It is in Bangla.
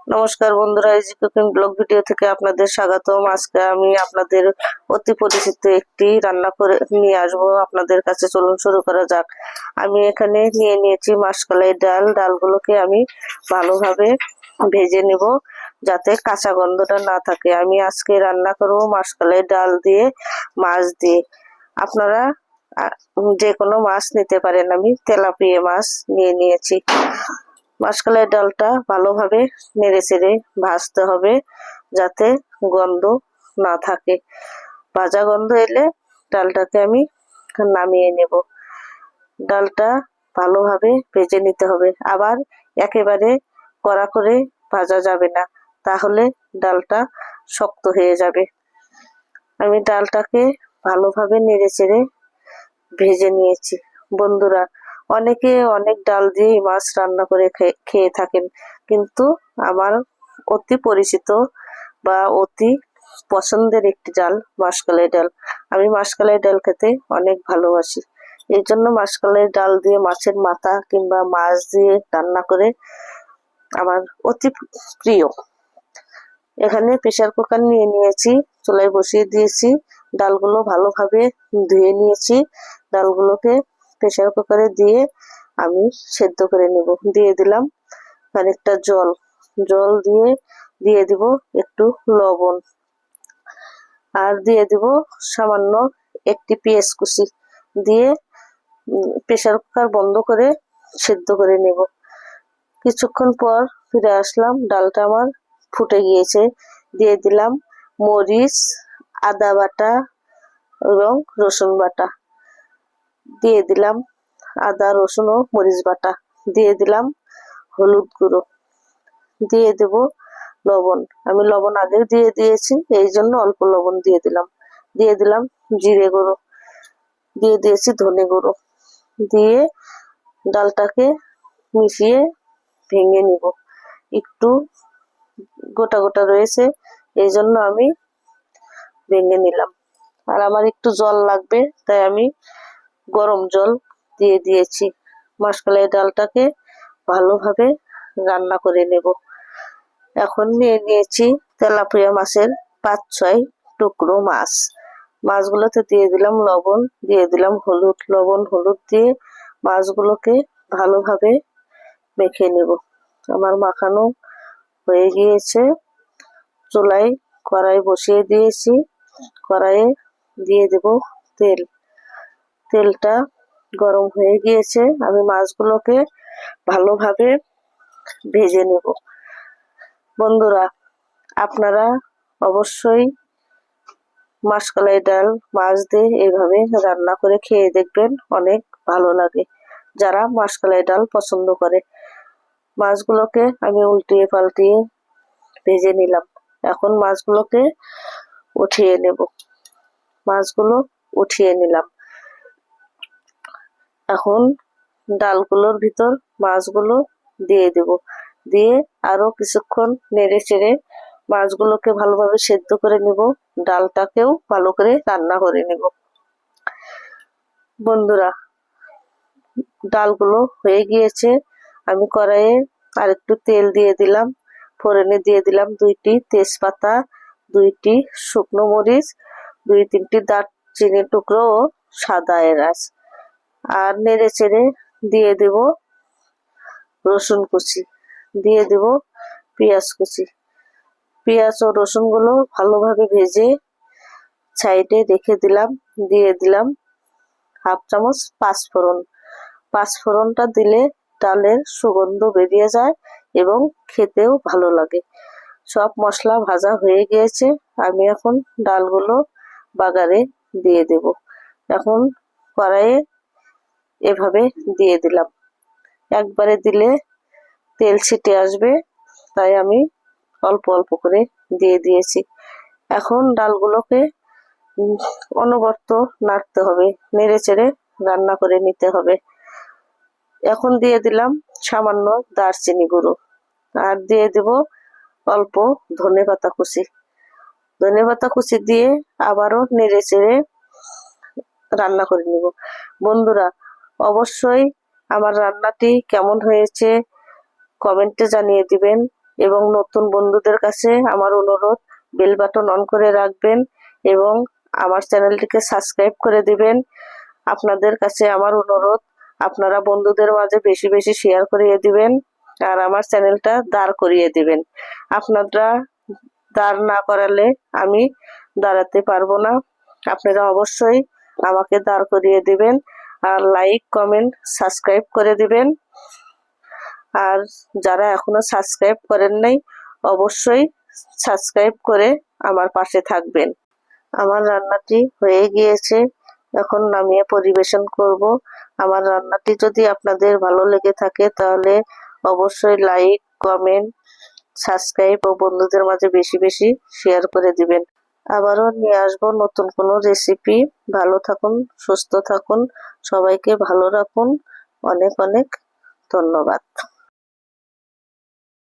নমস্কার বন্ধুরা, ইজি কুকিং ব্লগ ভিডিও থেকে আপনাদের স্বাগতম। আজকে আমি আপনাদের অতি পরিচিত একটি রান্না করে নিয়ে আসবো আপনাদের কাছে। চলুন শুরু করা যাক। আমি এখানে নিয়ে নিয়েছি মাসকলাই ডাল। ডালগুলোকে আমি ভালোভাবে ভেজে নিব যাতে কাঁচা গন্ধটা না থাকে। আমি আজকে রান্না করব মাসকলাই ডাল দিয়ে, মাছ দিয়ে। আপনারা যে কোনো মাছ নিতে পারেন। আমি তেলাপিয়া মাছ নিয়ে নিয়েছি। মাসকলাই ডালটা ভালোভাবে নেড়েচেড়ে ভাজতে হবে যাতে গন্ধ না থাকে। ভাজা গন্ধ এলে ডালটাকে আমি নামিয়ে নেব। ডালটা ভালোভাবে ভেজে নিতে হবে, আবার একেবারে কড়া করে ভাজা যাবে না, তাহলে ডালটা শক্ত হয়ে যাবে। আমি ডালটাকে ভালোভাবে নেড়েচেড়ে ভেজে নিয়েছি। বন্ধুরা, অনেকে অনেক ডাল দিয়ে মাছ রান্না করে খেয়ে থাকেন, কিন্তু আমার অতি পরিচিত বা অতি পছন্দের একটি ডাল মাসকলাই ডাল। আমি মাসকলাই ডাল খেতে অনেক ভালোবাসি। এই জন্য মাসকলাই ডাল দিয়ে মাছের মাথা কিংবা মাছ দিয়ে রান্না করে আমার অতি প্রিয়। এখানে প্রেসার কুকার নিয়ে নিয়েছি, চুলায় বসিয়ে দিয়েছি। ডালগুলো ভালোভাবে ধুয়ে নিয়েছি। ডালগুলোকে প্রেসার কুকারে দিয়ে আমি সেদ্ধ করে নেব। দিয়ে দিলাম খানিকটা জল। জল দিয়ে দিব একটু লবণ, আর দিয়ে দিব সামান্য একটি পেঁয়াজ কুচি। দিয়ে প্রেসার কুকার বন্ধ করে সেদ্ধ করে নেব। কিছুক্ষণ পর ফিরে আসলাম, ডালটা আমার ফুটে গিয়েছে। দিয়ে দিলাম মরিচ, আদা বাটা এবং রসুন বাটা। দিয়ে দিলাম আদা, রসুন ও মরিচ বাটা। দিয়ে দিলাম হলুদ গুঁড়ো। দিয়ে দেব লবণ। আমি লবণ আগে দিয়ে দিয়েছি, এই জন্য অল্প লবণ দিয়ে দিলাম। দিয়ে দিলাম জিরে গুঁড়ো, দিয়ে দিয়েছি ধনে গুঁড়ো। দিয়ে ডালটাকে মিশিয়ে ভেঙে নিব। একটু গোটা গোটা রয়েছে, এই জন্য আমি ভেঙে নিলাম। আর আমার একটু জল লাগবে, তাই আমি গরম জল দিয়ে দিয়েছি। মাসকলাই ডালটাকে ভালোভাবে রান্না করে নেব। এখন নিয়ে নিয়েছি তেলাপিয়া মাছের 5-6 টুকরো মাছ। মাছগুলোতে দিয়ে দিলাম লবণ, দিয়ে দিলাম হলুদ। লবণ হলুদ দিয়ে মাছগুলোকে ভালোভাবে মেখে নেব। আমার মাখানো হয়ে গিয়েছে। চুলায় কড়াই বসিয়ে দিয়েছি। কড়াইয়ে দিয়ে দেব তেল। তেলটা গরম হয়ে গিয়েছে। আমি মাছগুলোকে ভালোভাবে ভেজে নেব। বন্ধুরা, আপনারা অবশ্যই মাসকলাই ডাল মাছ দিয়ে এইভাবে রান্না করে খেয়ে দেখবেন, অনেক ভালো লাগে যারা মাসকলাই ডাল পছন্দ করে। মাছগুলোকে আমি উল্টিয়ে পাল্টিয়ে ভেজে নিলাম। এখন মাছগুলোকে উঠিয়ে নেব। মাছগুলো উঠিয়ে নিলাম। এখন ডালগুলোর ভিতর মাছগুলো দিয়ে দেব। দিয়ে আরো কিছুক্ষণ নেড়ে চেড়ে মাছগুলোকে ভালোভাবে সেদ্ধ করে নেব। ডালটাকেও ভালো করে রান্না করে নেব। বন্ধুরা, ডালগুলো হয়ে গিয়েছে। আমি কড়াইয়ে আর একটু তেল দিয়ে দিলাম। ফোড়নে দিয়ে দিলাম 2টি তেজপাতা, 2টি শুকনো মরিচ, 2-3টি দারচিনি টুকরো ও সাদা এলাচ। আর নেড়ে চেড়ে দিয়ে দেব রসুন কুচি, দিয়ে দেব পেঁয়াজ কুচি। পেঁয়াজ ও রসুন গুলো ভালোভাবে ভেজে সাইডে রেখে দিলাম। দিয়ে দিলাম 1/2 চামচ পাঁচফোড়ন। পাঁচফোড়নটা দিলে ডালের সুগন্ধ বেরিয়ে যায় এবং খেতেও ভালো লাগে। সব মশলা ভাজা হয়ে গিয়েছে। আমি এখন ডালগুলো বাগারে দিয়ে দেব। এখন কড়াইয়ে এভাবে দিয়ে দিলাম। একবারে দিলে তেল ছিটে আসবে, তাই আমি অল্প অল্প করে দিয়ে দিয়েছি। এখন ডালগুলোকে অনবরত নাড়তে হবে, নেড়ে চেড়ে রান্না করে নিতে হবে। এখন দিয়ে দিলাম সামান্য দারচিনি গুঁড়ো, আর দিয়ে দেব অল্প ধনেপাতা কুচি। ধনেপাতা কুচি দিয়ে আবারও নেড়ে চেড়ে রান্না করে নিব। বন্ধুরা, অবশ্যই আমার রান্নাটি কেমন হয়েছে কমেন্টে জানিয়ে দিবেন এবং নতুন বন্ধুদের কাছে আমার অনুরোধ, বেল বাটন অন করে রাখবেন এবং আমার চ্যানেলটিকে সাবস্ক্রাইব করে দিবেন। আপনাদের কাছে আমার অনুরোধ, আপনারা বন্ধুদের মাঝে বেশি বেশি শেয়ার করিয়ে দিবেন আর আমার চ্যানেলটা দাঁড় করিয়ে দিবেন। আপনারা দাঁড় না করালে আমি দাঁড়াতে পারবো না। আপনারা অবশ্যই আমাকে দাঁড় করিয়ে দিবেন আর লাইক, কমেন্ট, সাবস্ক্রাইব করে দিবেন। আর যারা এখনো সাবস্ক্রাইব করেন নাই, অবশ্যই সাবস্ক্রাইব করে আমার পাশে থাকবেন। আমার রান্নাটি হয়ে গিয়েছে, এখন নামিয়ে পরিবেশন করব। আমার রান্নাটি যদি আপনাদের ভালো লেগে থাকে তাহলে অবশ্যই লাইক, কমেন্ট, সাবস্ক্রাইব ও বন্ধুদের মাঝে বেশি বেশি শেয়ার করে দিবেন। আবারও নিয়ে আসবো নতুন কোনো রেসিপি। ভালো থাকুন, সুস্থ থাকুন, সবাইকে ভালো রাখুন। অনেক অনেক ধন্যবাদ।